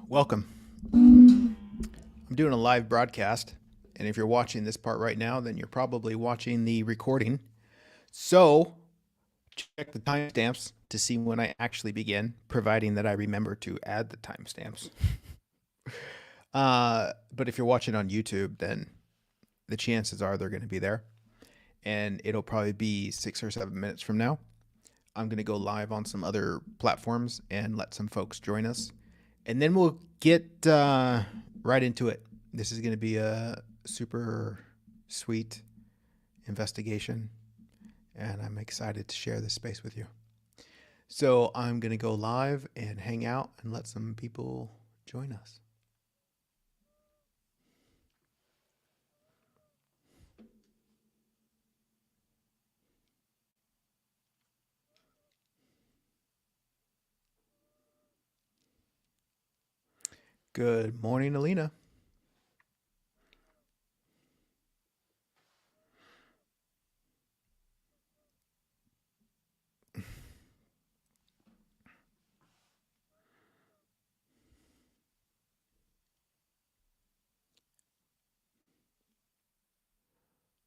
Welcome. I'm doing a live broadcast, and if you're watching this part right now, then you're probably watching the recording. So check the timestamps to see when I actually begin, providing that I remember to add the timestamps. But if you're watching on YouTube, then the chances are they're going to be there, and it'll probably be 6 or 7 minutes from now. I'm going to go live on some other platforms and let some folks join us. And then we'll get right into it. This is going to be a super sweet investigation, and I'm excited to share this space with you. So I'm going to go live and hang out and let some people join us. Good morning, Alina.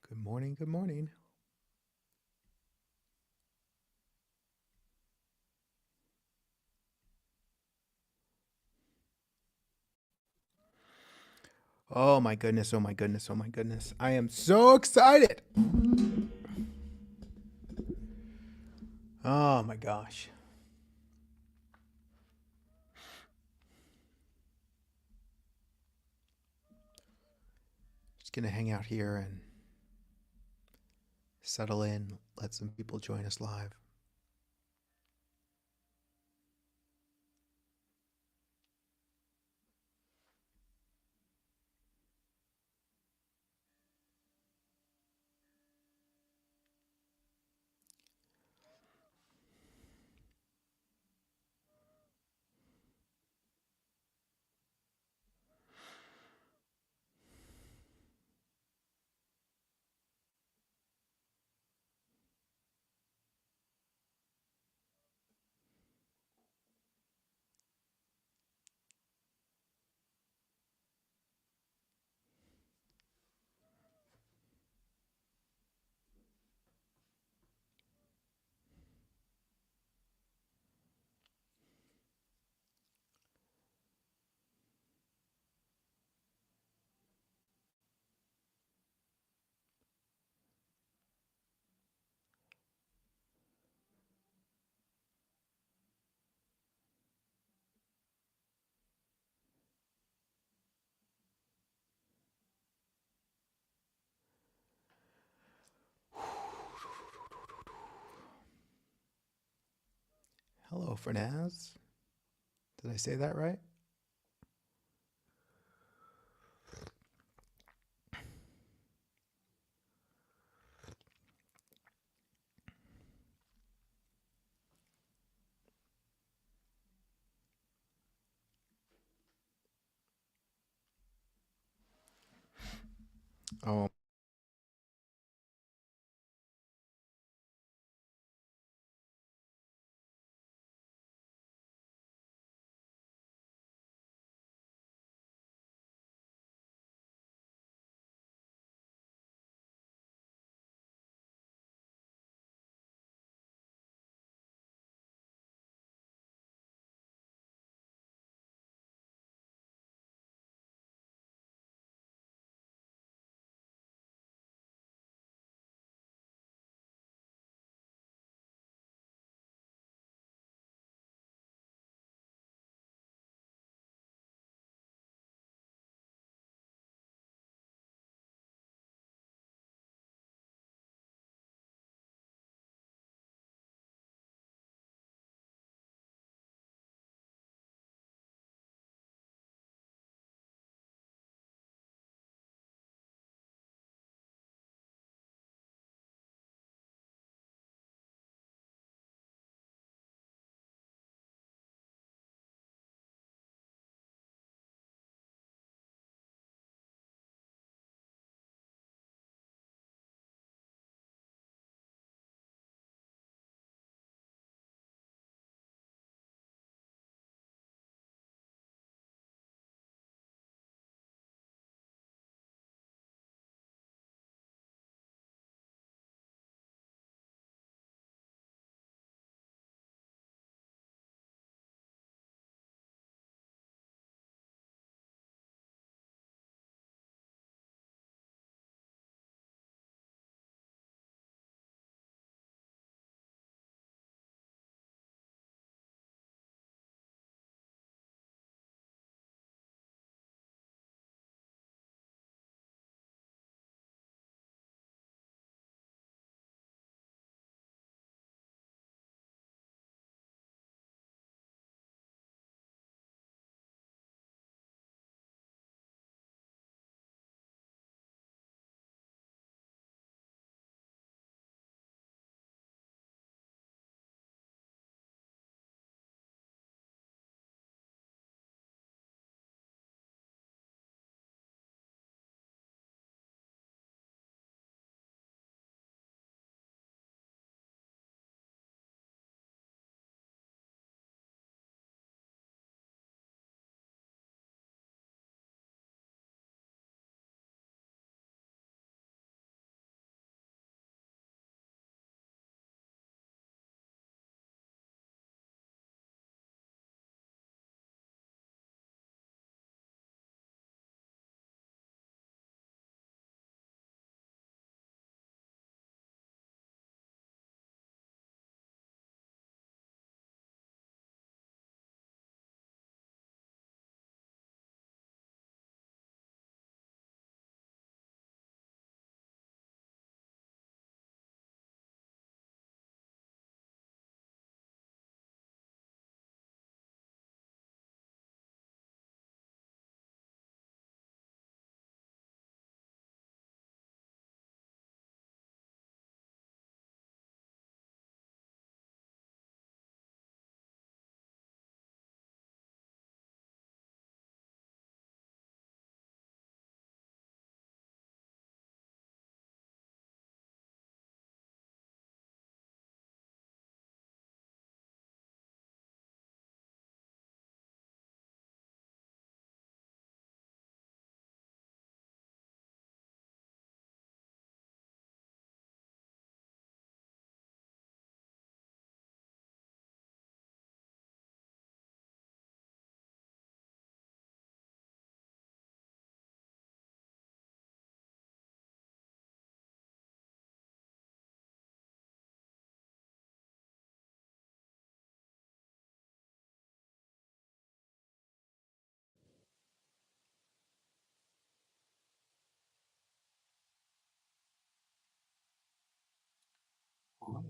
Good morning. Good morning. Oh my goodness. Oh my goodness. Oh my goodness. I am so excited. Oh my gosh. Just going to hang out here and settle in, let some people join us live. Hello, Fernaz. Did I say that right? Oh,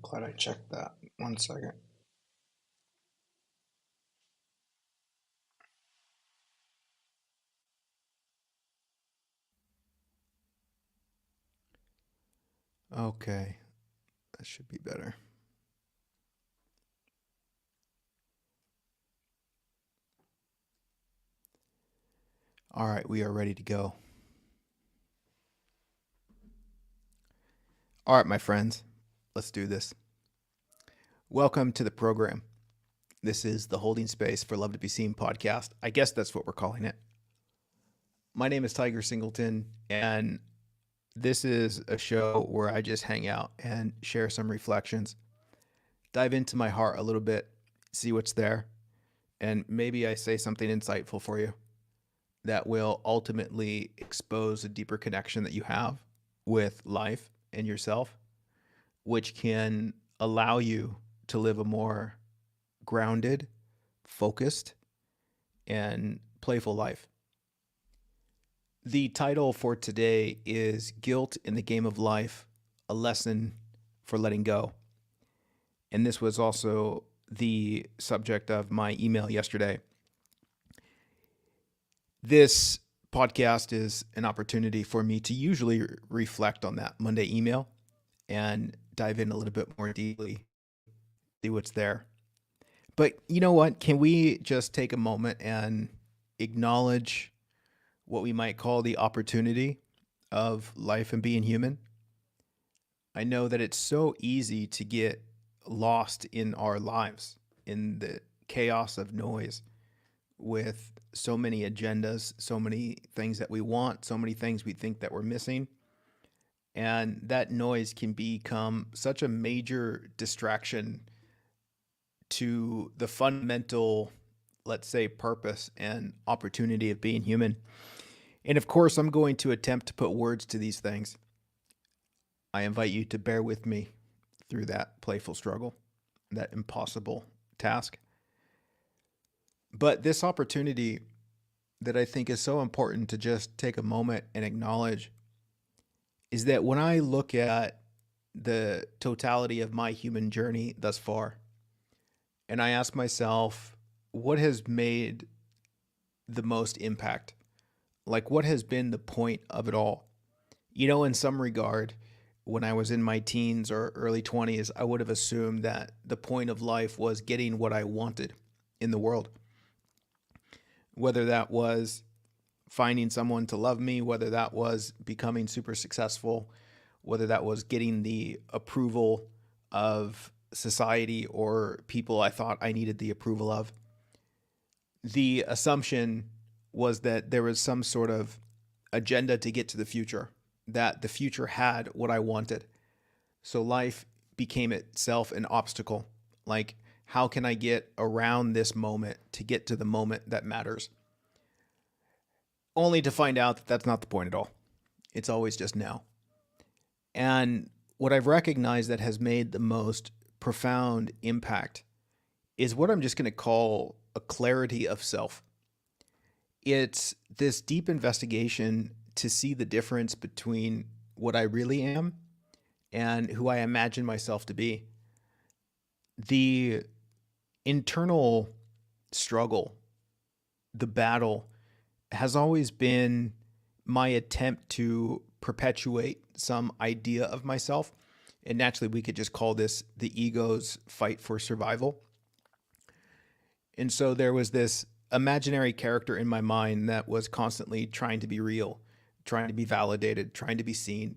Glad I checked that. 1 second. Okay, that should be better. All right, we are ready to go. All right, my friends, let's do this. Welcome to the program. This is the Holding Space for Love to Be Seen podcast. I guess that's what we're calling it. My name is Tiger Singleton, and this is a show where I just hang out and share some reflections, dive into my heart a little bit, see what's there, and maybe I say something insightful for you that will ultimately expose a deeper connection that you have with life and yourself, which can allow you to live a more grounded, focused, and playful life. The title for today is Guilt in the Game of Life, a Lesson for Letting Go. And this was also the subject of my email yesterday. This podcast is an opportunity for me to usually reflect on that Monday email and dive in a little bit more deeply, see what's there. But you know what? Can we just take a moment and acknowledge what we might call the opportunity of life and being human? I know that it's so easy to get lost in our lives, in the chaos of noise, with so many agendas, so many things that we want, so many things we think that we're missing. And that noise can become such a major distraction to the fundamental, let's say, purpose and opportunity of being human. And of course, I'm going to attempt to put words to these things. I invite you to bear with me through that playful struggle, that impossible task. But this opportunity that I think is so important to just take a moment and acknowledge is that when I look at the totality of my human journey thus far, and I ask myself, what has made the most impact? Like, what has been the point of it all? You know, in some regard, when I was in my teens or early 20s, I would have assumed that the point of life was getting what I wanted in the world. Whether that was finding someone to love me, whether that was becoming super successful, whether that was getting the approval of society or people I thought I needed the approval of. The assumption was that there was some sort of agenda to get to the future, that the future had what I wanted. So life became itself an obstacle. Like, how can I get around this moment to get to the moment that matters? Only to find out that that's not the point at all. It's always just now. And what I've recognized that has made the most profound impact is what I'm just going to call a clarity of self. It's this deep investigation to see the difference between what I really am and who I imagine myself to be. The internal struggle, the battle, has always been my attempt to perpetuate some idea of myself. And naturally, we could just call this the ego's fight for survival. And so there was this imaginary character in my mind that was constantly trying to be real, trying to be validated, trying to be seen.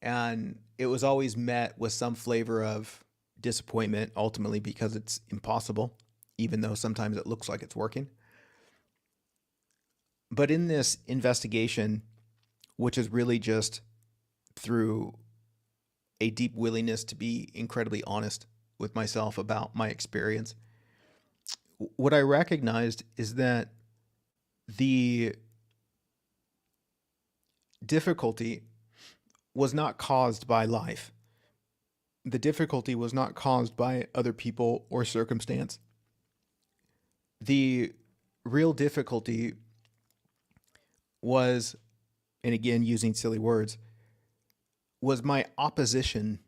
And it was always met with some flavor of disappointment, ultimately, because it's impossible, even though sometimes it looks like it's working. But in this investigation, which is really just through a deep willingness to be incredibly honest with myself about my experience, what I recognized is that the difficulty was not caused by life. The difficulty was not caused by other people or circumstance. The real difficulty was, and again, using silly words, was my opposition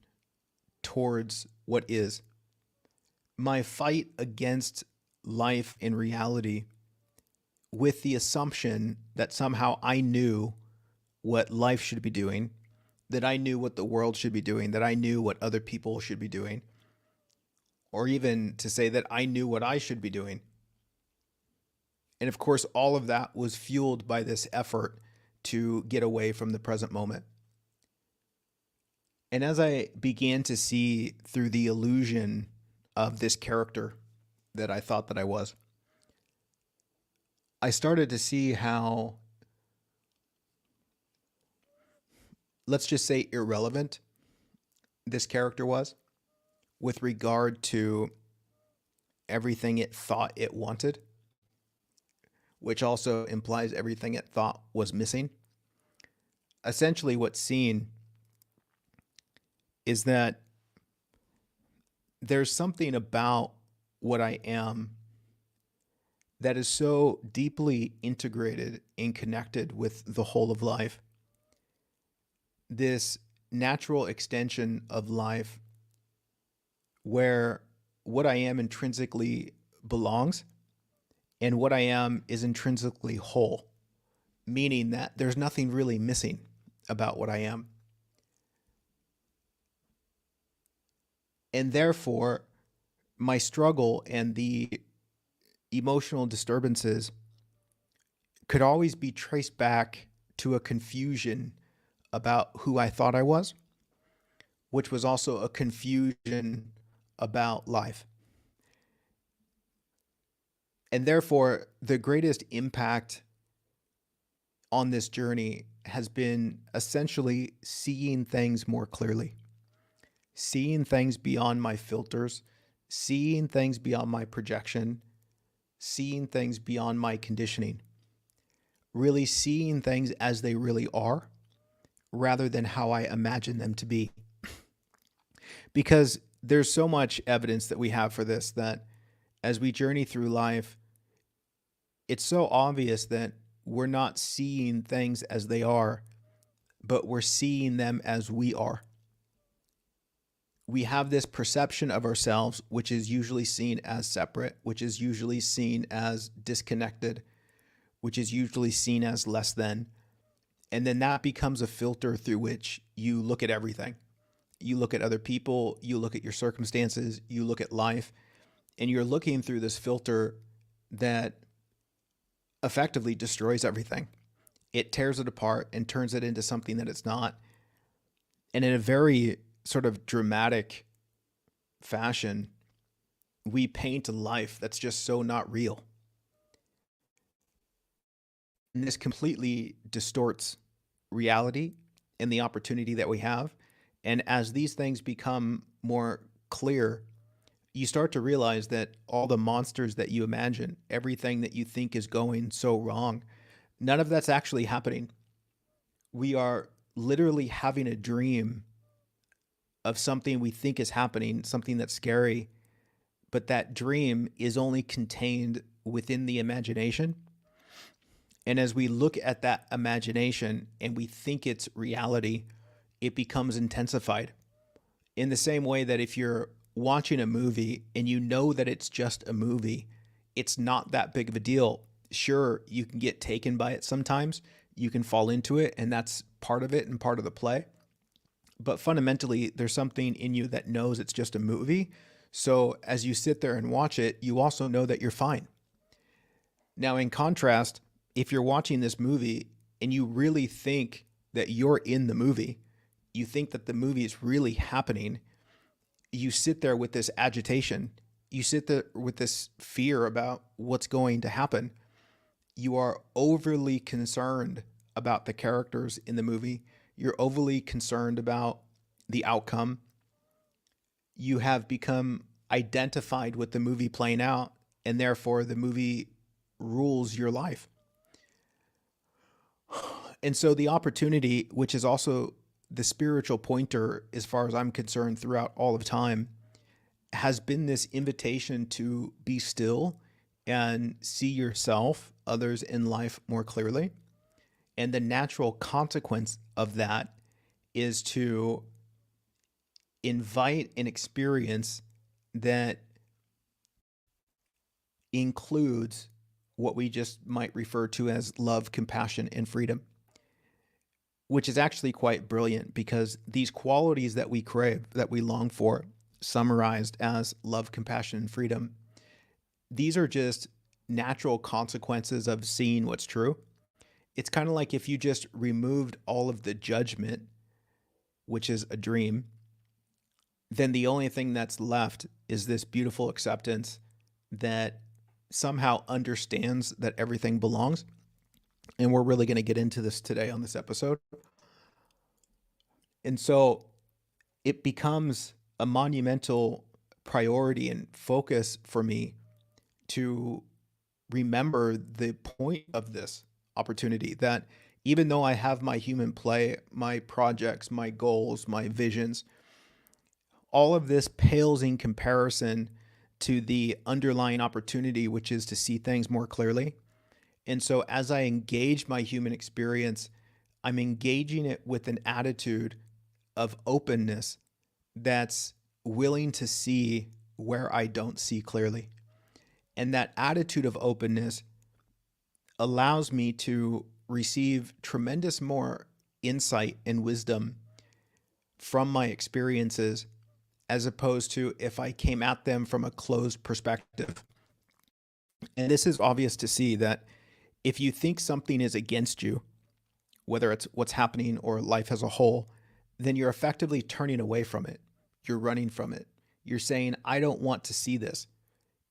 towards what is. My fight against life and reality with the assumption that somehow I knew what life should be doing, that I knew what the world should be doing, that I knew what other people should be doing, or even to say that I knew what I should be doing. And of course, all of that was fueled by this effort to get away from the present moment. And as I began to see through the illusion of this character that I thought that I was, I started to see how, let's just say, irrelevant this character was with regard to everything it thought it wanted, which also implies everything it thought was missing. Essentially, what's seen is that there's something about what I am that is so deeply integrated and connected with the whole of life. This natural extension of life where what I am intrinsically belongs and what I am is intrinsically whole, meaning that there's nothing really missing about what I am. And therefore, my struggle and the emotional disturbances could always be traced back to a confusion about who I thought I was, which was also a confusion about life. And therefore, the greatest impact on this journey has been essentially seeing things more clearly, seeing things beyond my filters, seeing things beyond my projection, seeing things beyond my conditioning, really seeing things as they really are rather than how I imagine them to be. Because there's so much evidence that we have for this, that as we journey through life, it's so obvious that we're not seeing things as they are, but we're seeing them as we are. We have this perception of ourselves, which is usually seen as separate, which is usually seen as disconnected, which is usually seen as less than. And then that becomes a filter through which you look at everything. You look at other people, you look at your circumstances, you look at life, and you're looking through this filter that effectively destroys everything. It tears it apart and turns it into something that it's not. And in a very sort of dramatic fashion, we paint a life that's just so not real. And this completely distorts reality and the opportunity that we have. And as these things become more clear, you start to realize that all the monsters that you imagine, everything that you think is going so wrong, none of that's actually happening. We are literally having a dream of something we think is happening, something that's scary, but that dream is only contained within the imagination. And as we look at that imagination and we think it's reality, it becomes intensified. In the same way that if you're watching a movie and you know that it's just a movie, it's not that big of a deal. Sure, you can get taken by it sometimes, you can fall into it, and that's part of it and part of the play. But fundamentally, there's something in you that knows it's just a movie. So as you sit there and watch it, you also know that you're fine. Now, in contrast, if you're watching this movie and you really think that you're in the movie, you think that the movie is really happening, you sit there with this agitation, you sit there with this fear about what's going to happen. You are overly concerned about the characters in the movie. You're overly concerned about the outcome. You have become identified with the movie playing out, and therefore the movie rules your life. And so the opportunity, which is also the spiritual pointer, as far as I'm concerned, throughout all of time, has been this invitation to be still and see yourself, others in life more clearly. And the natural consequence of that is to invite an experience that includes what we just might refer to as love, compassion, and freedom, which is actually quite brilliant because these qualities that we crave, that we long for, summarized as love, compassion, and freedom, these are just natural consequences of seeing what's true. It's kind of like if you just removed all of the judgment, which is a dream, then the only thing that's left is this beautiful acceptance that somehow understands that everything belongs. And we're really going to get into this today on this episode. And so it becomes a monumental priority and focus for me to remember the point of this opportunity, that even though I have my human play, my projects, my goals, my visions, all of this pales in comparison to the underlying opportunity, which is to see things more clearly. And so as I engage my human experience, I'm engaging it with an attitude of openness that's willing to see where I don't see clearly. And that attitude of openness allows me to receive tremendous more insight and wisdom from my experiences, as opposed to if I came at them from a closed perspective. And this is obvious to see that if you think something is against you, whether it's what's happening or life as a whole, then you're effectively turning away from it. You're running from it. You're saying, I don't want to see this.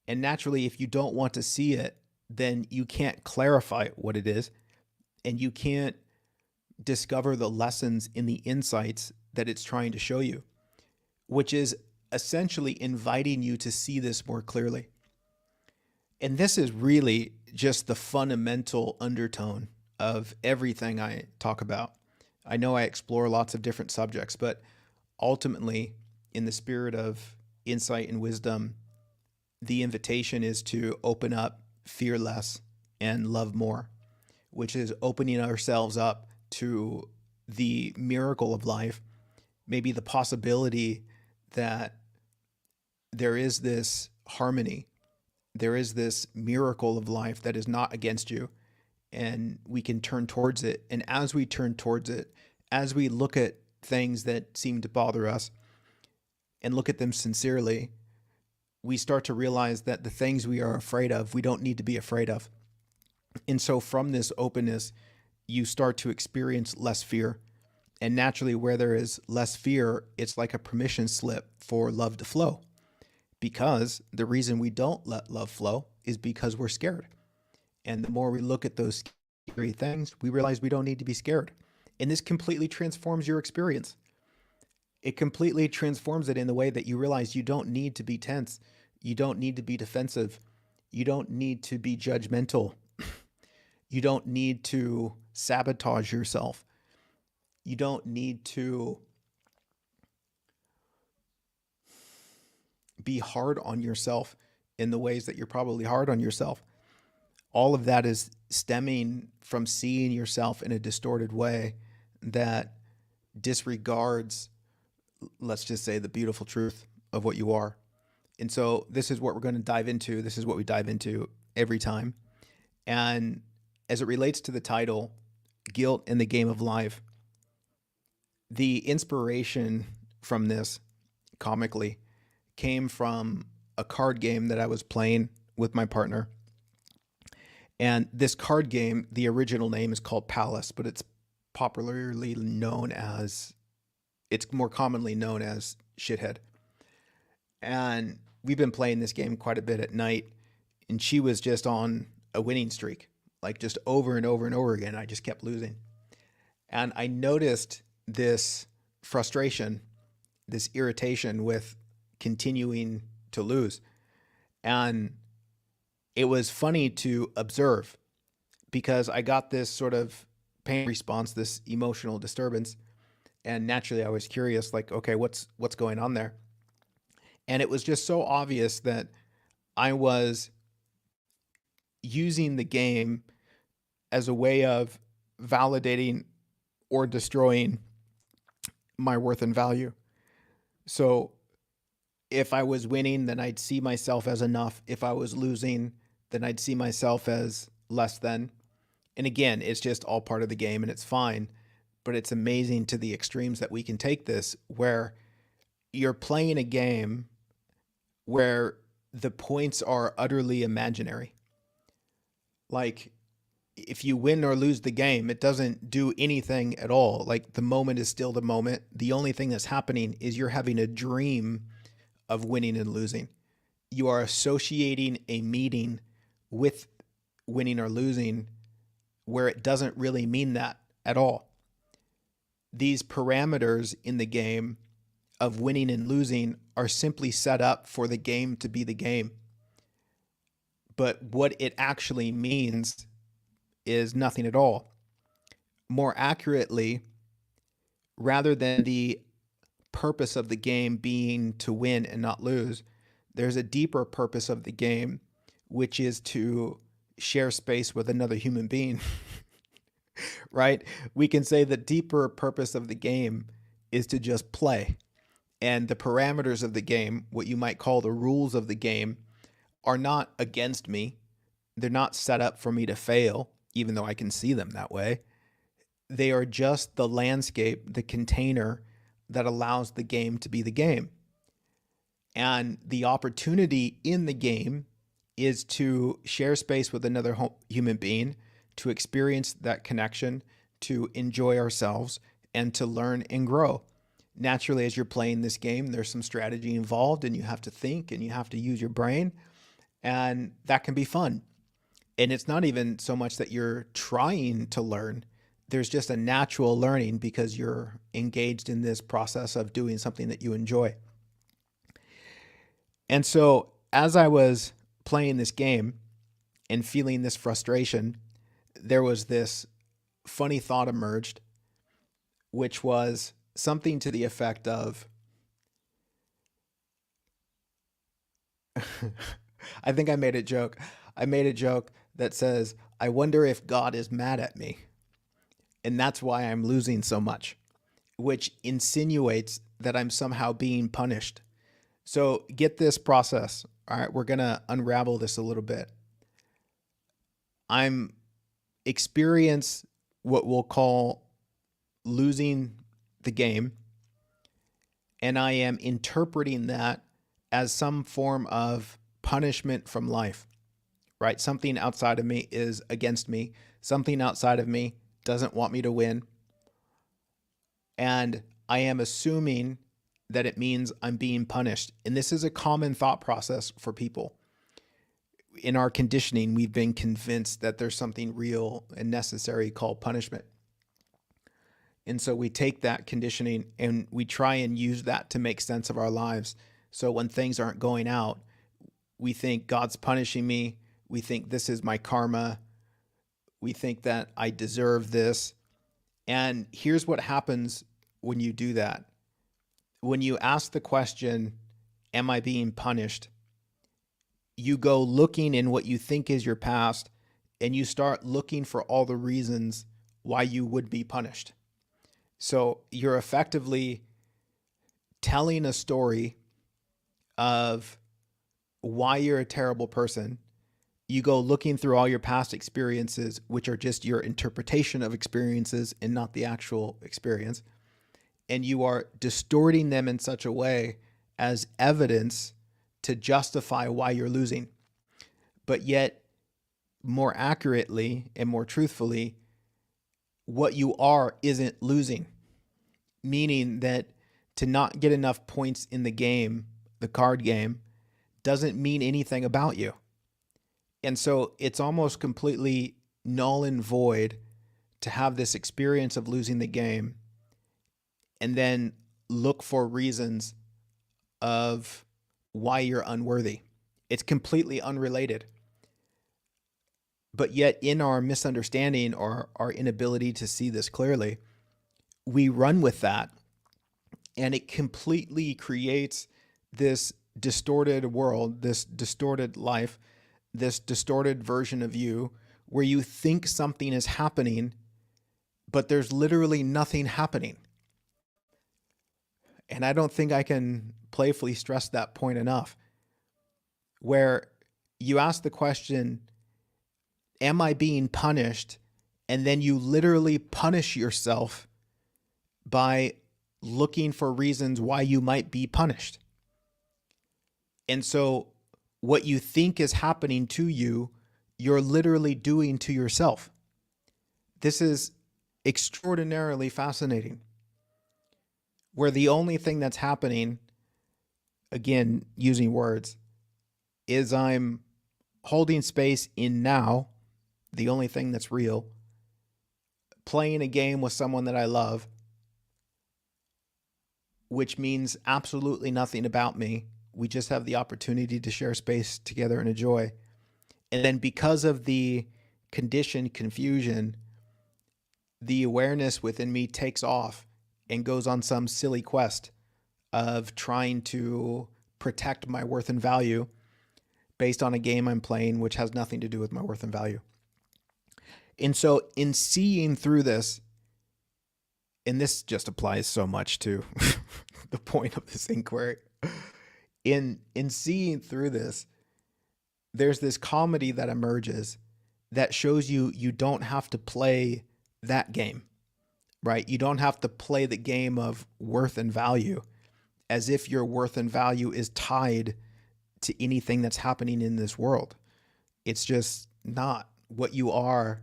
And naturally, if you don't want to see it, then you can't clarify what it is, and you can't discover the lessons in the insights that it's trying to show you, which is essentially inviting you to see this more clearly. And this is really just the fundamental undertone of everything I talk about. I know I explore lots of different subjects, but ultimately, in the spirit of insight and wisdom, the invitation is to open up, fear less, and love more, which is opening ourselves up to the miracle of life, maybe the possibility that there is this harmony, there is this miracle of life that is not against you, and we can turn towards it. And as we turn towards it, as we look at things that seem to bother us and look at them sincerely, we start to realize that the things we are afraid of, we don't need to be afraid of. And so from this openness, you start to experience less fear. And naturally, where there is less fear, it's like a permission slip for love to flow. Because the reason we don't let love flow is because we're scared. And the more we look at those scary things, we realize we don't need to be scared. And this completely transforms your experience. It completely transforms it in the way that you realize you don't need to be tense. You don't need to be defensive. You don't need to be judgmental. You don't need to sabotage yourself. You don't need to be hard on yourself in the ways that you're probably hard on yourself. All of that is stemming from seeing yourself in a distorted way that disregards, let's just say, the beautiful truth of what you are. And so this is what we're going to dive into. This is what we dive into every time. And as it relates to the title, Guilt in the Game of Life, the inspiration from this, comically, came from a card game that I was playing with my partner. And this card game, the original name is called Palace, but it's popularly known as, it's more commonly known as Shithead. And we've been playing this game quite a bit at night, and she was just on a winning streak, like just over and over and over again. I just kept losing. And I noticed this frustration, this irritation with continuing to lose. And it was funny to observe because I got this sort of pain response, this emotional disturbance. And naturally I was curious, like, okay, what's going on there? And it was just so obvious that I was using the game as a way of validating or destroying my worth and value. So if I was winning, then I'd see myself as enough. If I was losing, then I'd see myself as less than. And again, it's just all part of the game and it's fine. But it's amazing to the extremes that we can take this, where you're playing a game where the points are utterly imaginary. Like, if you win or lose the game, it doesn't do anything at all. Like, the moment is still the moment. The only thing that's happening is you're having a dream of winning and losing. You are associating a meeting with winning or losing where it doesn't really mean that at all. These parameters in the game of winning and losing are simply set up for the game to be the game. But what it actually means is nothing at all. More accurately, rather than the purpose of the game being to win and not lose, there's a deeper purpose of the game, which is to share space with another human being. Right? We can say the deeper purpose of the game is to just play. And the parameters of the game, what you might call the rules of the game, are not against me. They're not set up for me to fail, even though I can see them that way. They are just the landscape, the container that allows the game to be the game. And the opportunity in the game is to share space with another human being, to experience that connection, to enjoy ourselves, and to learn and grow. Naturally, as you're playing this game, there's some strategy involved and you have to think and you have to use your brain, and that can be fun. And it's not even so much that you're trying to learn. There's just a natural learning because you're engaged in this process of doing something that you enjoy. And so as I was playing this game and feeling this frustration, there was this funny thought emerged, which was something to the effect of, I think I made a joke. I made a joke that says, I wonder if God is mad at me. And that's why I'm losing so much, which insinuates that I'm somehow being punished. So get this process. All right, we're going to unravel this a little bit. I'm experience what we'll call losing the game, and I am interpreting that as some form of punishment from life, right? Something outside of me is against me. Something outside of me doesn't want me to win. And I am assuming that it means I'm being punished. And this is a common thought process for people. In our conditioning, we've been convinced that there's something real and necessary called punishment. And so we take that conditioning and we try and use that to make sense of our lives. So when things aren't going out, we think God's punishing me. We think this is my karma. We think that I deserve this. And here's what happens when you do that. When you ask the question, am I being punished? You go looking in what you think is your past, and you start looking for all the reasons why you would be punished. So you're effectively telling a story of why you're a terrible person. You go looking through all your past experiences, which are just your interpretation of experiences and not the actual experience. And you are distorting them in such a way as evidence to justify why you're losing. But yet, more accurately and more truthfully, what you are isn't losing. Meaning that to not get enough points in the game, the card game, doesn't mean anything about you. And so it's almost completely null and void to have this experience of losing the game and then look for reasons of why you're unworthy. It's completely unrelated. But yet in our misunderstanding or our inability to see this clearly, we run with that, and it completely creates this distorted world, this distorted life, this distorted version of you where you think something is happening, but there's literally nothing happening. And I don't think I can playfully stress that point enough, where you ask the question, am I being punished? And then you literally punish yourself by looking for reasons why you might be punished. And so what you think is happening to you, you're literally doing to yourself. This is extraordinarily fascinating, where the only thing that's happening, again, using words, is I'm holding space in now, the only thing that's real, playing a game with someone that I love, which means absolutely nothing about me. We just have the opportunity to share space together and enjoy. And then because of the conditioned confusion, the awareness within me takes off and goes on some silly quest of trying to protect my worth and value based on a game I'm playing, which has nothing to do with my worth and value. And so in seeing through this, and this just applies so much to the point of this inquiry, in seeing through this, there's this comedy that emerges that shows you don't have to play that game, right? You don't have to play the game of worth and value as if your worth and value is tied to anything that's happening in this world. It's just not. What you are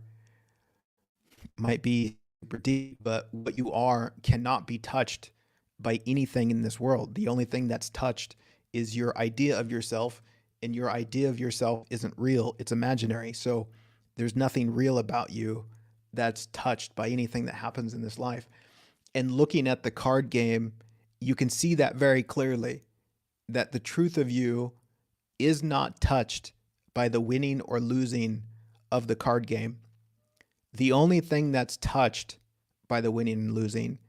might be super deep, but what you are cannot be touched by anything in this world. The only thing that's touched is your idea of yourself, and your idea of yourself isn't real, it's imaginary. So there's nothing real about you that's touched by anything that happens in this life. And looking at the card game, you can see that very clearly, that the truth of you is not touched by the winning or losing of the card game. The only thing that's touched by the winning and losing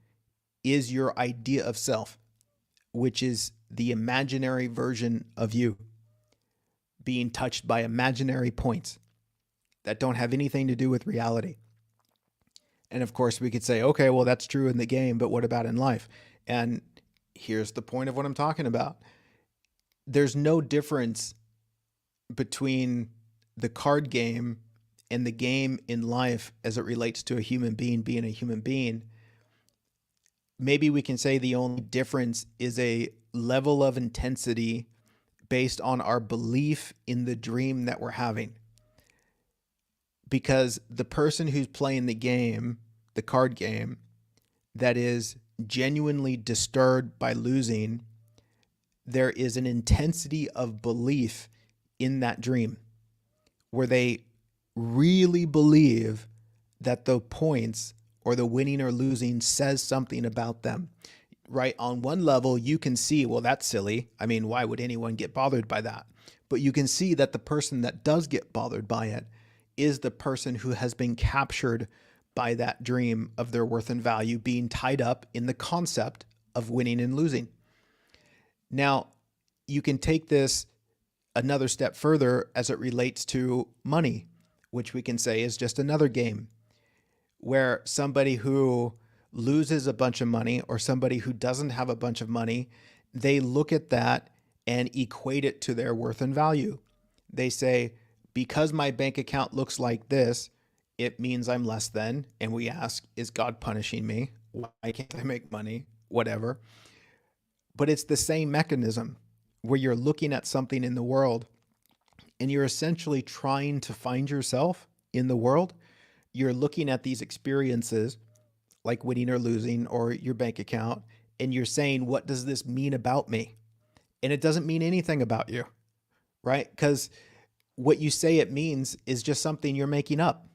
is your idea of self, which is the imaginary version of you being touched by imaginary points that don't have anything to do with reality. And of course, we could say, okay, well, that's true in the game, but what about in life? And here's the point of what I'm talking about. There's no difference between the card game and the game in life as it relates to a human being being a human being. Maybe we can say the only difference is a level of intensity based on our belief in the dream that we're having. Because the person who's playing the game, the card game, that is genuinely disturbed by losing, there is an intensity of belief in that dream where they really believe that the points or the winning or losing says something about them, right? On one level, you can see, well, that's silly. I mean, why would anyone get bothered by that? But you can see that the person that does get bothered by it is the person who has been captured by that dream of their worth and value being tied up in the concept of winning and losing. Now, you can take this another step further as it relates to money, which we can say is just another game where somebody who loses a bunch of money or somebody who doesn't have a bunch of money, they look at that and equate it to their worth and value. They say, because my bank account looks like this, it means I'm less than. And we ask, is God punishing me? Why can't I make money? Whatever. But it's the same mechanism where you're looking at something in the world and you're essentially trying to find yourself in the world. You're looking at these experiences like winning or losing or your bank account, and you're saying, what does this mean about me? And it doesn't mean anything about you, right? Because what you say it means is just something you're making up.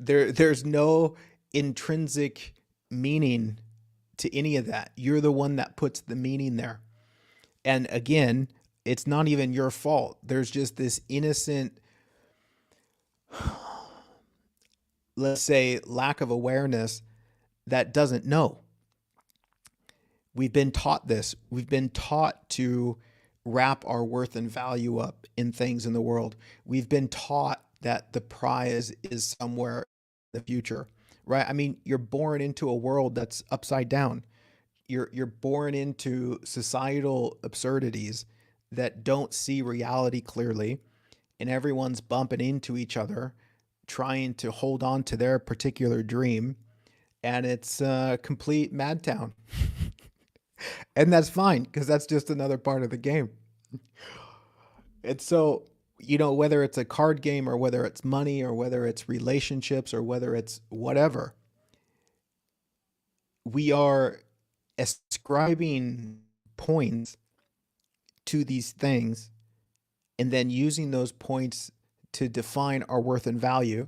There's no intrinsic meaning to any of that. You're the one that puts the meaning there. And again, it's not even your fault. There's just this innocent, let's say, lack of awareness that doesn't know. We've been taught this. We've been taught to wrap our worth and value up in things in the world. We've been taught that the prize is somewhere in the future, right? I mean, you're born into a world that's upside down. You're born into societal absurdities that don't see reality clearly, and everyone's bumping into each other, trying to hold on to their particular dream, and it's a complete mad town. And that's fine because that's just another part of the game. And so, whether it's a card game or whether it's money or whether it's relationships or whether it's whatever, we are ascribing points to these things and then using those points to define our worth and value.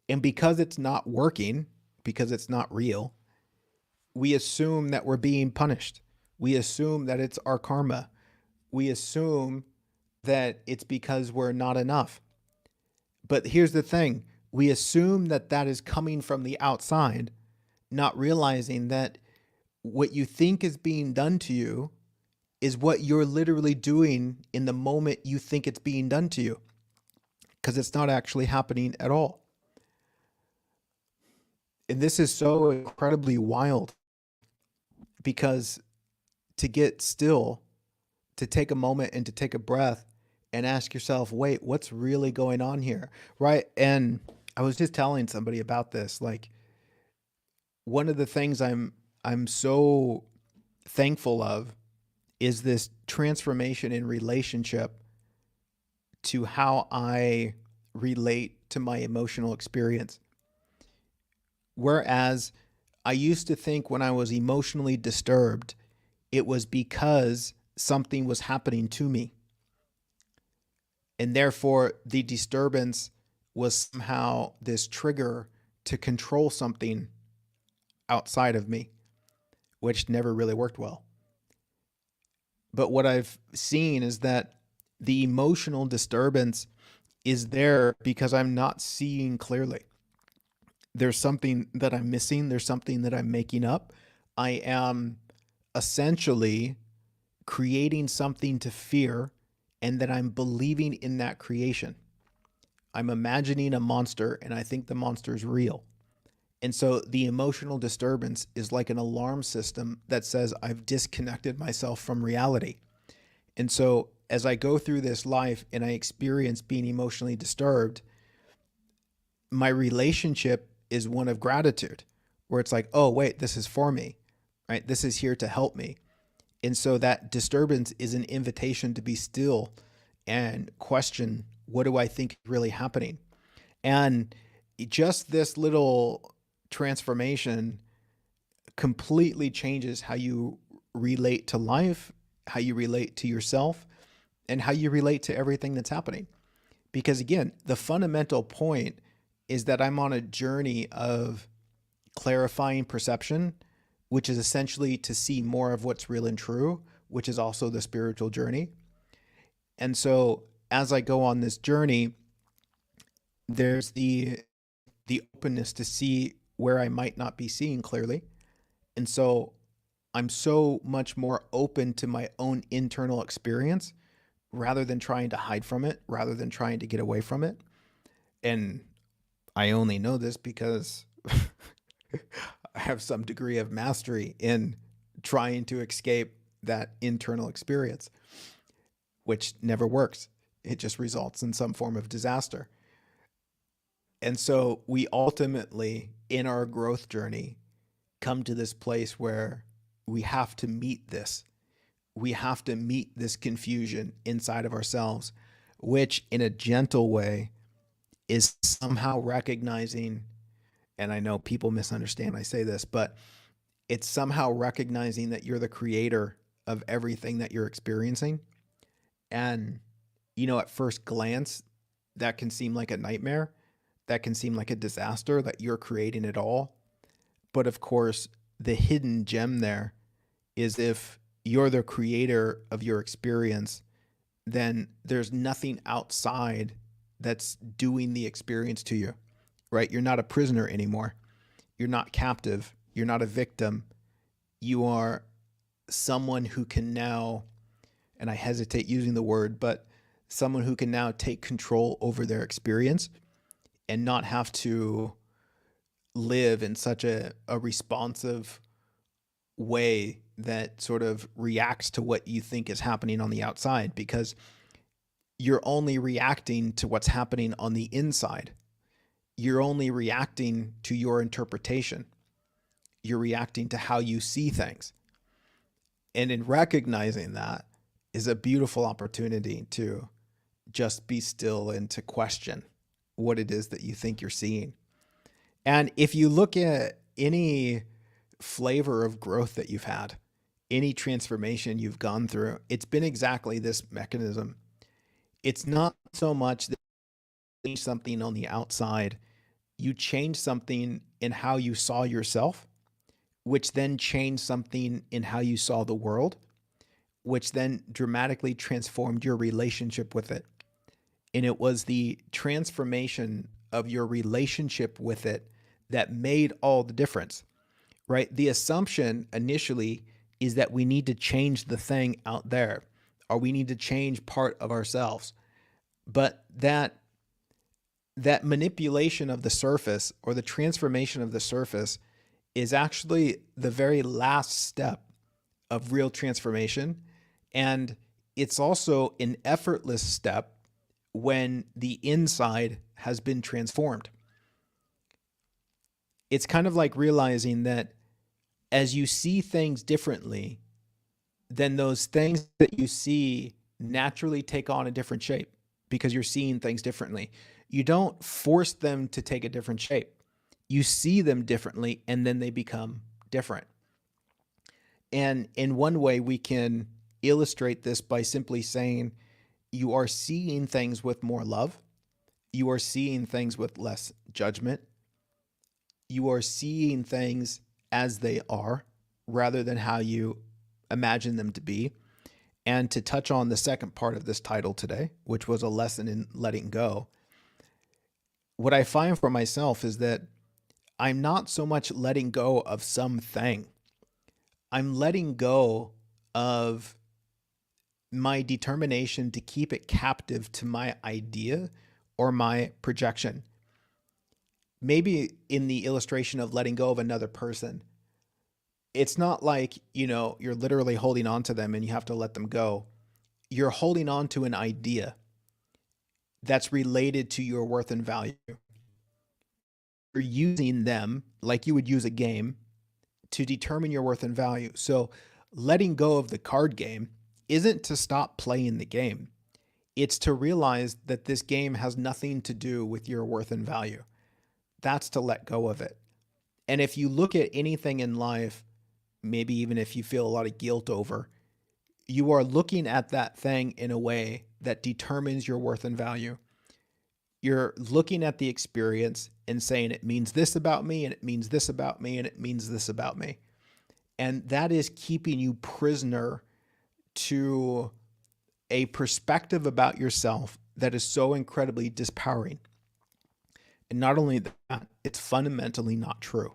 And because it's not working, because it's not real, we assume that we're being punished. We assume that it's our karma. We assume that it's because we're not enough. But here's the thing. We assume that that is coming from the outside, not realizing that what you think is being done to you is what you're literally doing in the moment you think it's being done to you, because it's not actually happening at all. And this is so incredibly wild, because to get still, to take a moment and to take a breath and ask yourself, wait, what's really going on here? Right. And I was just telling somebody about this. Like, one of the things I'm so thankful of is this transformation in relationship to how I relate to my emotional experience. Whereas I used to think when I was emotionally disturbed, it was because something was happening to me. And therefore, the disturbance was somehow this trigger to control something outside of me, which never really worked well. But what I've seen is that the emotional disturbance is there because I'm not seeing clearly. There's something that I'm missing. There's something that I'm making up. I am essentially creating something to fear, and then I'm believing in that creation. I'm imagining a monster, and I think the monster is real. And so the emotional disturbance is like an alarm system that says I've disconnected myself from reality. And so as I go through this life and I experience being emotionally disturbed, my relationship is one of gratitude, where it's like, oh, wait, this is for me, right? This is here to help me. And so that disturbance is an invitation to be still and question, what do I think is really happening? And just this little transformation completely changes how you relate to life, how you relate to yourself, and how you relate to everything that's happening. Because again, the fundamental point is that I'm on a journey of clarifying perception, which is essentially to see more of what's real and true, which is also the spiritual journey. And so as I go on this journey, there's the openness to see where I might not be seeing clearly. And so I'm so much more open to my own internal experience rather than trying to hide from it, rather than trying to get away from it. And I only know this because I have some degree of mastery in trying to escape that internal experience, which never works. It just results in some form of disaster. And so we ultimately, in our growth journey, come to this place where we have to meet this. We have to meet this confusion inside of ourselves, which in a gentle way is somehow recognizing, and I know people misunderstand when I say this, but it's somehow recognizing that you're the creator of everything that you're experiencing. And, at first glance, that can seem like a nightmare. That can seem like a disaster, that you're creating it all. But of course, the hidden gem there is if you're the creator of your experience, then there's nothing outside that's doing the experience to you, right? You're not a prisoner anymore. You're not captive. You're not a victim. You are someone who can now, and I hesitate using the word, but someone who can now take control over their experience and not have to live in such a responsive way that sort of reacts to what you think is happening on the outside, because you're only reacting to what's happening on the inside. You're only reacting to your interpretation. You're reacting to how you see things. And in recognizing that is a beautiful opportunity to just be still and to question what it is that you think you're seeing. And if you look at any flavor of growth that you've had, any transformation you've gone through, it's been exactly this mechanism. It's not so much that you change something on the outside, you change something in how you saw yourself, which then changed something in how you saw the world, which then dramatically transformed your relationship with it. And it was the transformation of your relationship with it that made all the difference, right? The assumption initially is that we need to change the thing out there, or we need to change part of ourselves. But that manipulation of the surface, or the transformation of the surface, is actually the very last step of real transformation. And it's also an effortless step when the inside has been transformed. It's kind of like realizing that as you see things differently, then those things that you see naturally take on a different shape because you're seeing things differently. You don't force them to take a different shape. You see them differently, and then they become different. And in one way, we can illustrate this by simply saying, you are seeing things with more love. You are seeing things with less judgment. You are seeing things as they are rather than how you imagine them to be. And to touch on the second part of this title today, which was a lesson in letting go, what I find for myself is that I'm not so much letting go of something. I'm letting go of my determination to keep it captive to my idea or my projection. Maybe in the illustration of letting go of another person, it's not like, you're literally holding on to them and you have to let them go. You're holding on to an idea that's related to your worth and value. You're using them like you would use a game to determine your worth and value. So letting go of the card game isn't to stop playing the game. It's to realize that this game has nothing to do with your worth and value. That's to let go of it. And if you look at anything in life, maybe even if you feel a lot of guilt over, you are looking at that thing in a way that determines your worth and value. You're looking at the experience and saying, it means this about me, and it means this about me, and it means this about me. And that is keeping you prisoner to a perspective about yourself that is so incredibly disempowering. And not only that, it's fundamentally not true.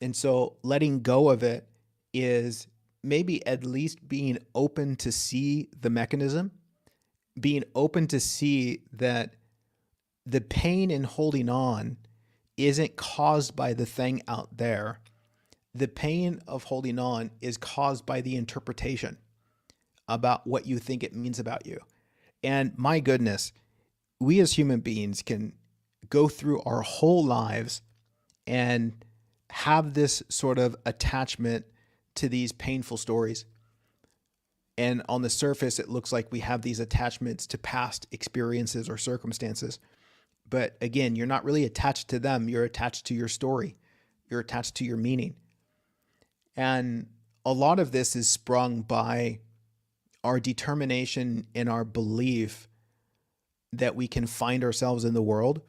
And so letting go of it is maybe at least being open to see the mechanism, being open to see that the pain in holding on isn't caused by the thing out there. The pain of holding on is caused by the interpretation about what you think it means about you. And my goodness, we as human beings can go through our whole lives and have this sort of attachment to these painful stories. And on the surface, it looks like we have these attachments to past experiences or circumstances. But again, you're not really attached to them. You're attached to your story. You're attached to your meaning. And a lot of this is sprung by our determination and our belief that we can find ourselves in the world.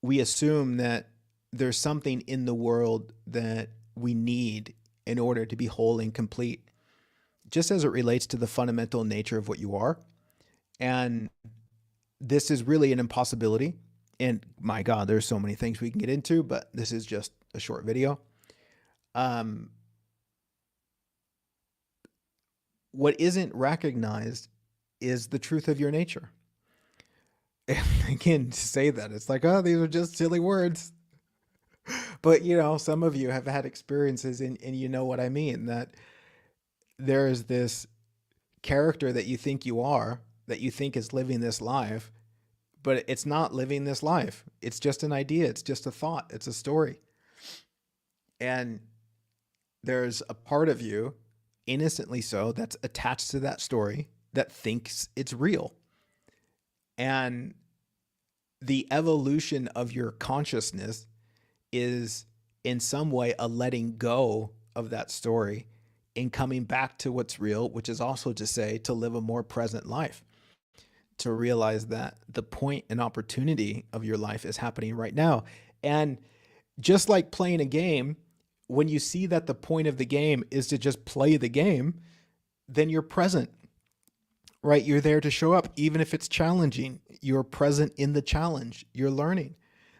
We assume that there's something in the world that we need in order to be whole and complete, just as it relates to the fundamental nature of what you are. And this is really an impossibility. And my God, there's so many things we can get into, but this is just a short video. What isn't recognized is the truth of your nature. And again, to say that, it's like, oh, these are just silly words. But some of you have had experiences, and you know what I mean, that there is this character that you think you are, that you think is living this life, but it's not living this life. It's just an idea. It's just a thought. It's a story. And there's a part of you, innocently so, that's attached to that story that thinks it's real. And the evolution of your consciousness is in some way a letting go of that story and coming back to what's real, which is also to say to live a more present life, to realize that the point and opportunity of your life is happening right now. And just like playing a game, when you see that the point of the game is to just play the game, then you're present, right? You're there to show up. Even if it's challenging, you're present in the challenge, you're learning.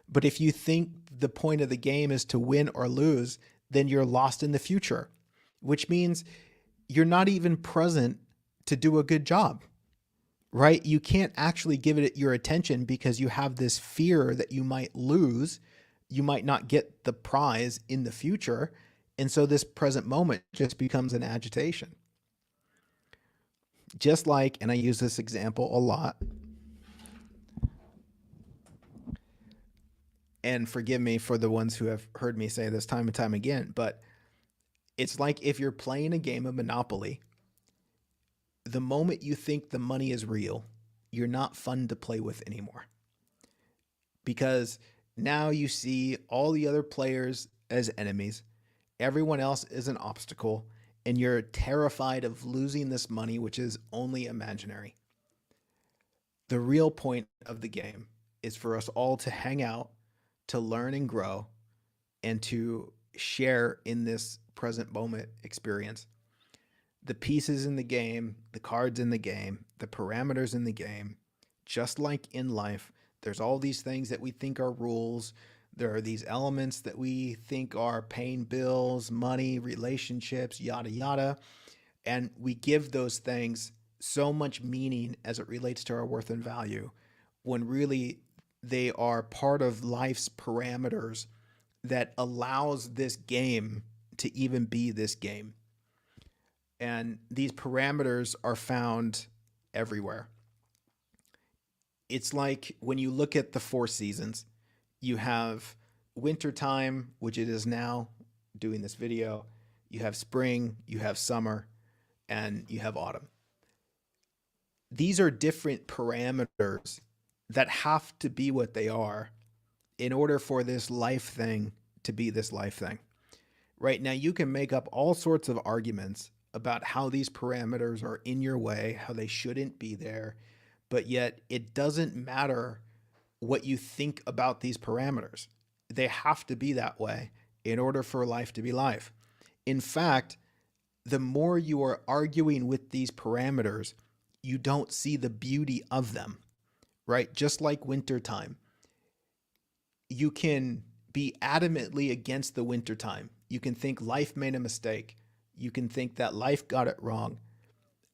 But if you think the point of the game is to win or lose, then you're lost in the future, which means you're not even present to do a good job, right? You can't actually give it your attention because you have this fear that you might lose. You might not get the prize in the future. And so this present moment just becomes an agitation. Just like, and I use this example a lot, and forgive me for the ones who have heard me say this time and time again, but it's like if you're playing a game of Monopoly, the moment you think the money is real, you're not fun to play with anymore. Because now you see all the other players as enemies, everyone else is an obstacle, and you're terrified of losing this money, which is only imaginary. The real point of the game is for us all to hang out, to learn and grow, and to share in this present moment experience. The pieces in the game, the cards in the game, the parameters in the game, just like in life, there's all these things that we think are rules. There are these elements that we think are paying bills, money, relationships, yada, yada. And we give those things so much meaning as it relates to our worth and value, when really they are part of life's parameters that allows this game to even be this game. And these parameters are found everywhere. It's like when you look at the four seasons, you have wintertime, which it is now doing this video. You have spring, you have summer, and you have autumn. These are different parameters that have to be what they are in order for this life thing to be this life thing. Right now, you can make up all sorts of arguments about how these parameters are in your way, how they shouldn't be there, but yet it doesn't matter what you think about these parameters. They have to be that way in order for life to be life. In fact, the more you are arguing with these parameters, you don't see the beauty of them, right? Just like wintertime. You can be adamantly against the wintertime. You can think life made a mistake. You can think that life got it wrong.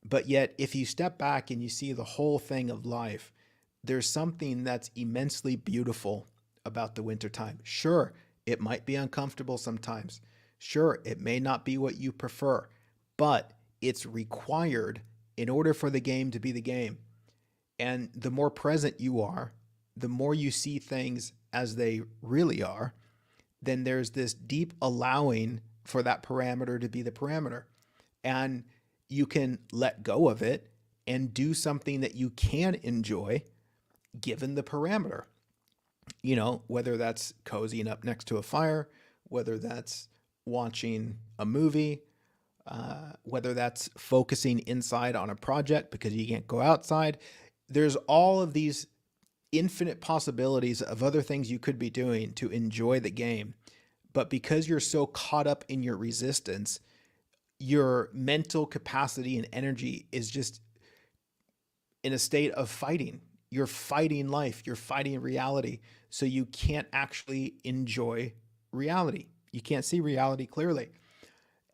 But yet, if you step back and you see the whole thing of life, there's something that's immensely beautiful about the wintertime. Sure, it might be uncomfortable sometimes. Sure, it may not be what you prefer, but it's required in order for the game to be the game. And the more present you are, the more you see things as they really are, then there's this deep allowing for that parameter to be the parameter. And you can let go of it and do something that you can enjoy given the parameter. Whether that's cozying up next to a fire, whether that's watching a movie, whether that's focusing inside on a project because you can't go outside. There's all of these infinite possibilities of other things you could be doing to enjoy the game. But because you're so caught up in your resistance, your mental capacity and energy is just in a state of fighting. You're fighting life. You're fighting reality. So you can't actually enjoy reality. You can't see reality clearly.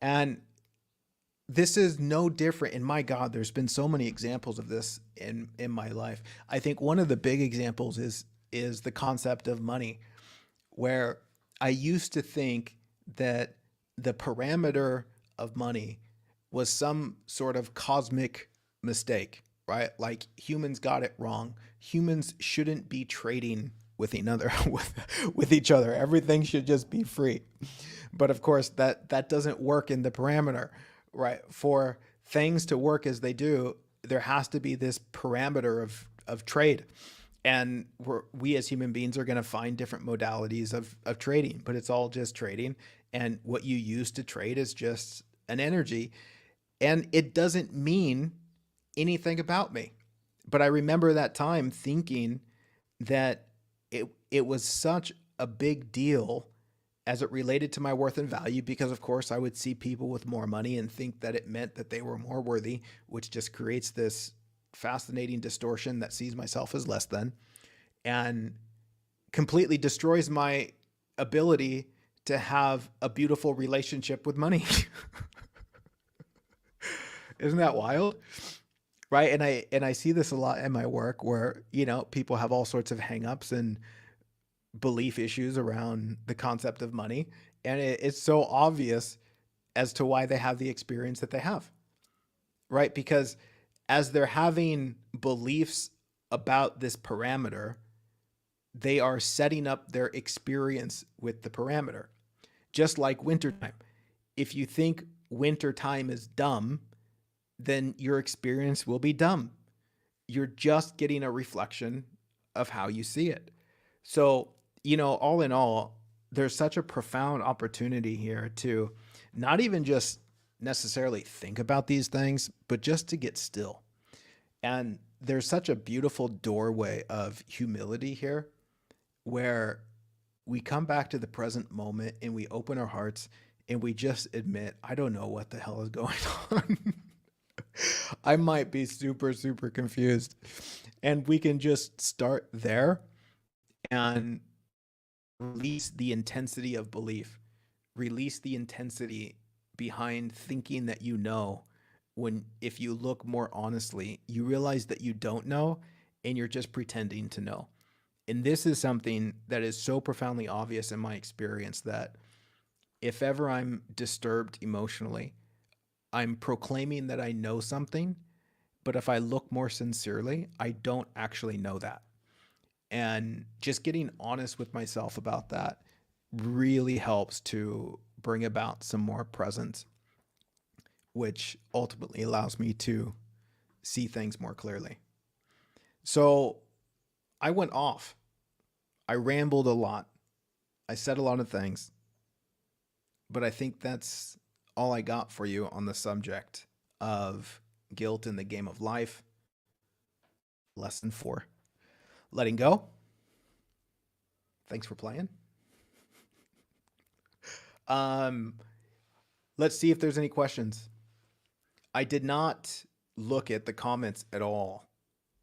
And this is no different. And my God, there's been so many examples of this in my life. I think one of the big examples is the concept of money, where I used to think that the parameter of money was some sort of cosmic mistake, right? Like humans got it wrong. Humans shouldn't be trading with another with each other. Everything should just be free. But of course that doesn't work in the parameter, right? For things to work as they do, there has to be this parameter of trade. And we as human beings are going to find different modalities of trading, but it's all just trading. And what you use to trade is just an energy. And it doesn't mean anything about me. But I remember that time thinking that it was such a big deal as it related to my worth and value, because of course I would see people with more money and think that it meant that they were more worthy, which just creates this fascinating distortion that sees myself as less than, and completely destroys my ability to have a beautiful relationship with money. Isn't that wild? Right. And I see this a lot in my work where, people have all sorts of hangups and belief issues around the concept of money. And it's so obvious as to why they have the experience that they have. Right. Because as they're having beliefs about this parameter, they are setting up their experience with the parameter. Just like wintertime. If you think wintertime is dumb, then your experience will be dumb. You're just getting a reflection of how you see it. So, all in all, there's such a profound opportunity here to not even just necessarily think about these things, but just to get still. And there's such a beautiful doorway of humility here where we come back to the present moment and we open our hearts and we just admit, I don't know what the hell is going on. I might be super, super confused. And we can just start there and release the intensity of belief, release the intensity behind thinking that when if you look more honestly, you realize that you don't know and you're just pretending to know. And this is something that is so profoundly obvious in my experience that if ever I'm disturbed emotionally, I'm proclaiming that I know something, but if I look more sincerely, I don't actually know that. And just getting honest with myself about that really helps to bring about some more presence, which ultimately allows me to see things more clearly. So I went off. I rambled a lot. I said a lot of things, but I think that's all I got for you on the subject of guilt in the game of life. Lesson 4. Letting go. Thanks for playing. Let's see if there's any questions. I did not look at the comments at all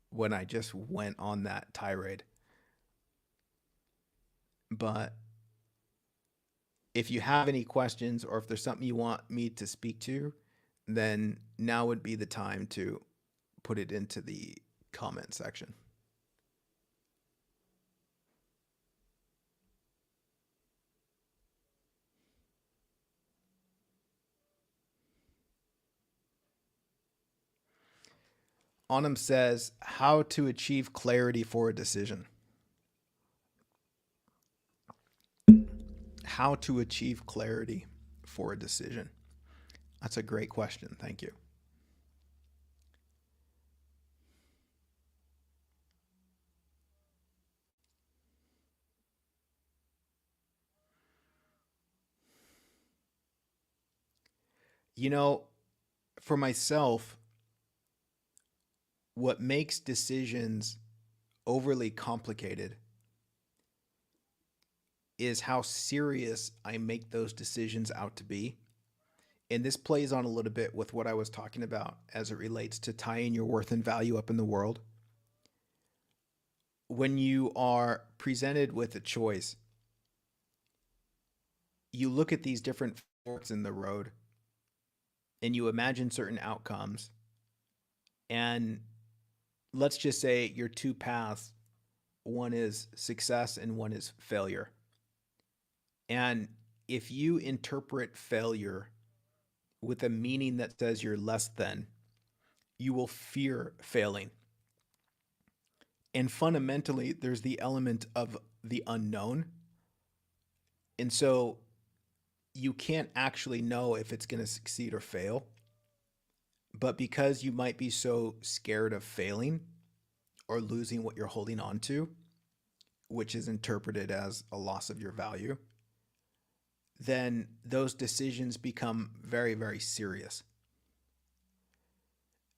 when I just went on that tirade. But if you have any questions or if there's something you want me to speak to, then now would be the time to put it into the comment section. Onum says, how to achieve clarity for a decision. How to achieve clarity for a decision. That's a great question. Thank you. For myself, what makes decisions overly complicated is how serious I make those decisions out to be. And this plays on a little bit with what I was talking about as it relates to tying your worth and value up in the world. When you are presented with a choice, you look at these different forks in the road and you imagine certain outcomes. And let's just say your two paths, one is success and one is failure. And if you interpret failure with a meaning that says you're less than, you will fear failing. And fundamentally, there's the element of the unknown. And so you can't actually know if it's going to succeed or fail. But because you might be so scared of failing or losing what you're holding on to, which is interpreted as a loss of your value, then those decisions become very, very serious.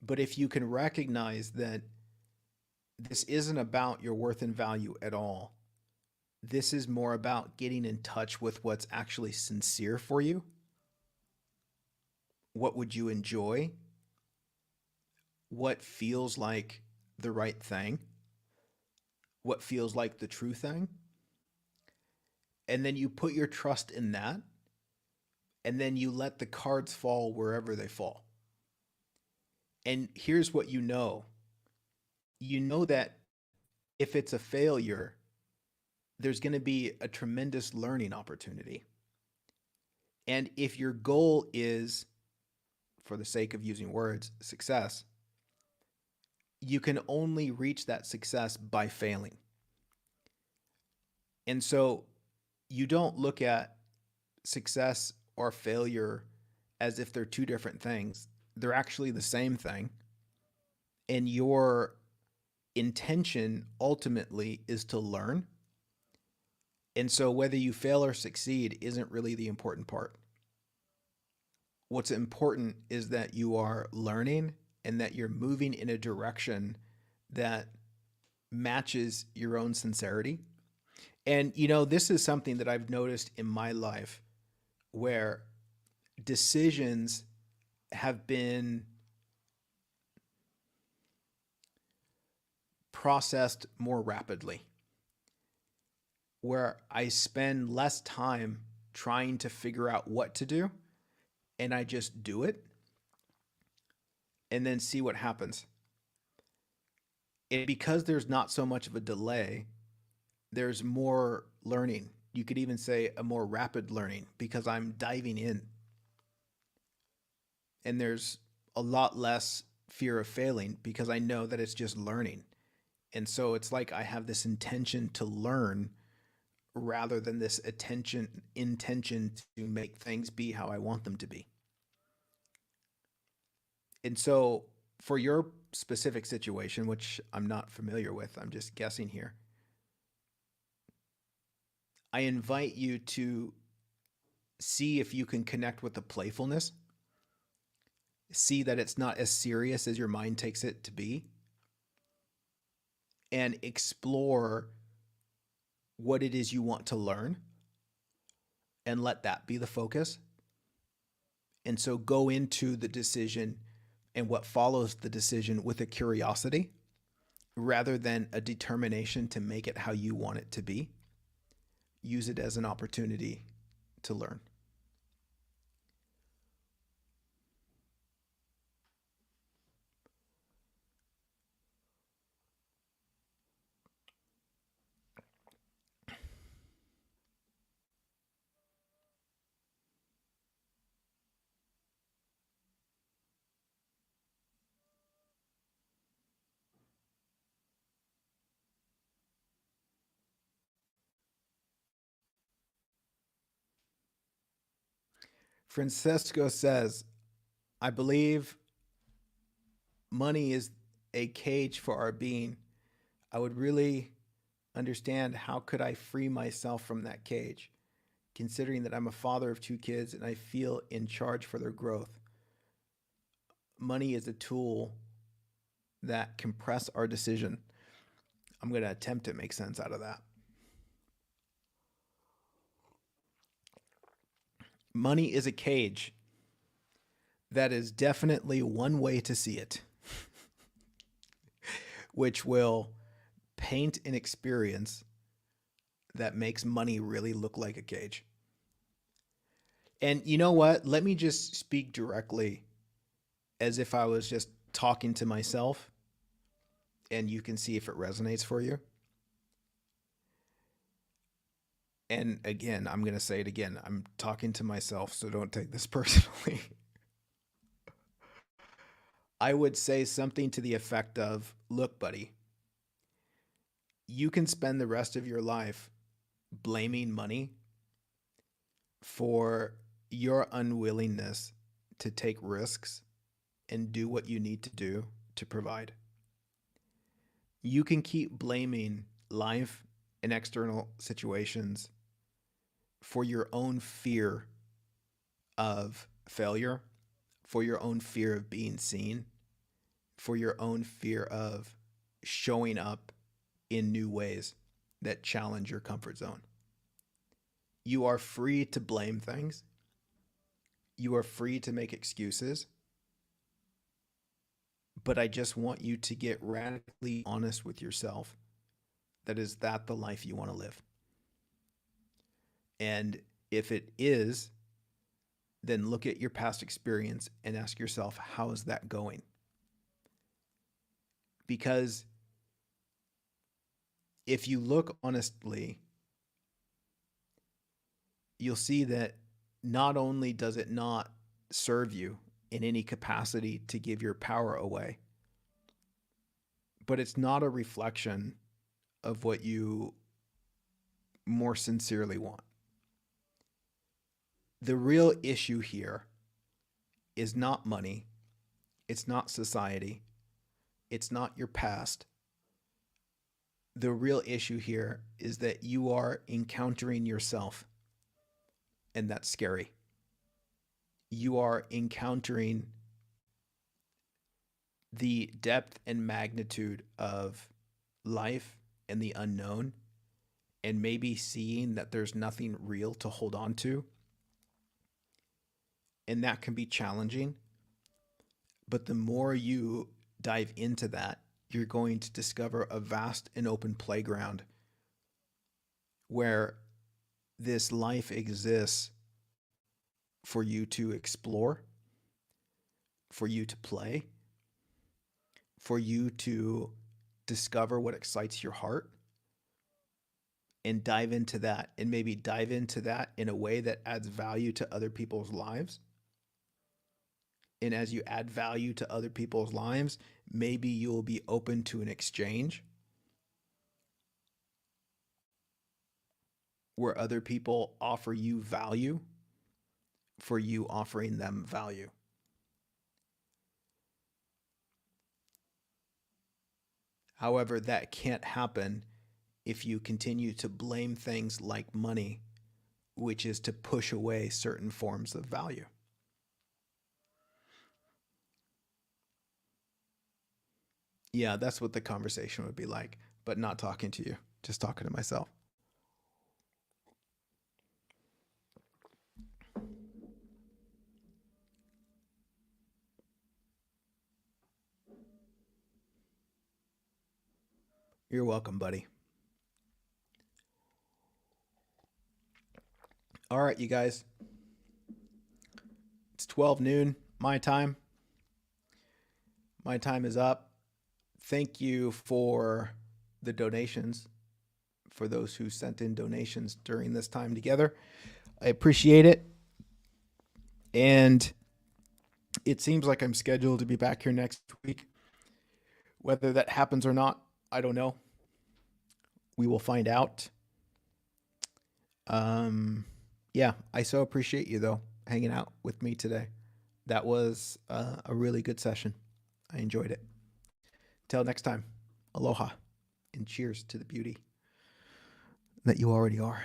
But if you can recognize that this isn't about your worth and value at all, this is more about getting in touch with what's actually sincere for you. What would you enjoy? What feels like the right thing? What feels like the true thing? And then you put your trust in that, and then you let the cards fall wherever they fall. And here's what you know that if it's a failure, there's going to be a tremendous learning opportunity. And if your goal is, for the sake of using words, success, you can only reach that success by failing. And so you don't look at success or failure as if they're two different things. They're actually the same thing. And your intention ultimately is to learn. And so whether you fail or succeed isn't really the important part. What's important is that you are learning and that you're moving in a direction that matches your own sincerity. And, this is something that I've noticed in my life where decisions have been processed more rapidly, where I spend less time trying to figure out what to do and I just do it and then see what happens. And because there's not so much of a delay, there's more learning. You could even say a more rapid learning because I'm diving in. And there's a lot less fear of failing because I know that it's just learning. And so it's like I have this intention to learn rather than this intention to make things be how I want them to be. And so for your specific situation, which I'm not familiar with, I'm just guessing here, I invite you to see if you can connect with the playfulness. See that it's not as serious as your mind takes it to be. And explore what it is you want to learn. And let that be the focus. And so go into the decision and what follows the decision with a curiosity rather than a determination to make it how you want it to be. Use it as an opportunity to learn. Francesco says, I believe money is a cage for our being. I would really understand how could I free myself from that cage, considering that I'm a father of two kids and I feel in charge for their growth. Money is a tool that compress our decision. I'm going to attempt to make sense out of that. Money is a cage. That is definitely one way to see it, which will paint an experience that makes money really look like a cage. And you know what? Let me just speak directly as if I was just talking to myself, and you can see if it resonates for you. And again, I'm going to say it again. I'm talking to myself, so don't take this personally. I would say something to the effect of, look, buddy, you can spend the rest of your life blaming money for your unwillingness to take risks and do what you need to do to provide. You can keep blaming life and external situations for your own fear of failure, for your own fear of being seen, for your own fear of showing up in new ways that challenge your comfort zone. You are free to blame things. You are free to make excuses. But I just want you to get radically honest with yourself. That is that the life you want to live? And if it is, then look at your past experience and ask yourself, how is that going? Because if you look honestly, you'll see that not only does it not serve you in any capacity to give your power away, but it's not a reflection of what you more sincerely want. The real issue here is not money. It's not society. It's not your past. The real issue here is that you are encountering yourself, and that's scary. You are encountering the depth and magnitude of life and the unknown, and maybe seeing that there's nothing real to hold on to. And that can be challenging. But the more you dive into that, you're going to discover a vast and open playground where this life exists for you to explore, for you to play, for you to discover what excites your heart and dive into that, and maybe dive into that in a way that adds value to other people's lives. And as you add value to other people's lives, maybe you'll be open to an exchange where other people offer you value for you offering them value. However, that can't happen if you continue to blame things like money, which is to push away certain forms of value. Yeah, that's what the conversation would be like, but not talking to you, just talking to myself. You're welcome, buddy. All right, you guys. It's 12 noon, my time. My time is up. Thank you for the donations, for those who sent in donations during this time together. I appreciate it. And it seems like I'm scheduled to be back here next week. Whether that happens or not, I don't know. We will find out. Yeah, I so appreciate you, though, hanging out with me today. That was a really good session. I enjoyed it. Till next time, aloha and cheers to the beauty that you already are.